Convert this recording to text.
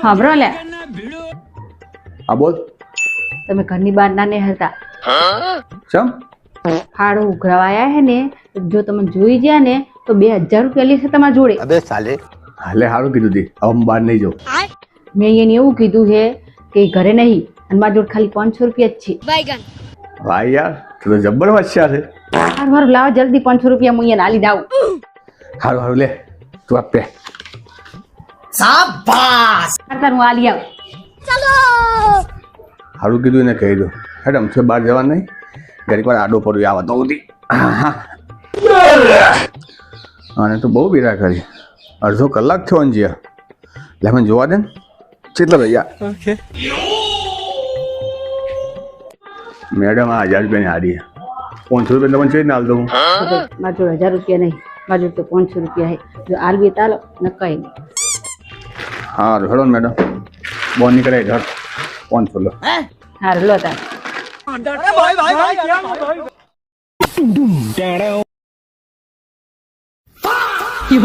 સાંભળો લે, હા બોલ. તમે ઘરની બહાર ના નીકળતા. ચમ? ફાળો ઉઘરાવાયા હે ને, જો તમે જોઈ ગયા ને તો 2000 રૂપિયા લેશે તમારા જોડે. અબે સાલે. હાલે હારું કીધું તી. હવે હું બહાર નહીં જાઉં. મેં એને એવું કીધું છે કે ઈ ઘરે નહીં અને મારા જોડે ખાલી 500 રૂપિયા જ છે. વાહ યાર, તું તો જબ્બર હોશિયાર છે. હારું હારું લાવો જલ્દી 500 રૂપિયા હું એને આલી દાઉં. હારું હારું લે, તું આપ પે. તાર હું આલી આવું. હારું કીધું એને કહી દો. હેડ અમથે બહાર જવાનું નહીં. ઘડીક વાર આડો પડ્યો આવા તો ઉધી. અને તું બહુ બીરા કરી. અડધો કલાક થયો ને જ્યાં. લે મને જોવા દે ને. કેટલા ભૈયા? મેડમ આ 1000 રૂપિયાની હારી. 500 રૂપિયા તમને ચેજ ના હાલ દઉં. મારા જોડે 1000 રૂપિયા નહીં, મારા જોડે તો 500 રૂપિયા હે. જો આલવી તાલો નકાઈ નહીં. હારું હેડો ને મેડમ. બોન નીકળે ઘર 500 લો. હારું લો તાર. Fuck you!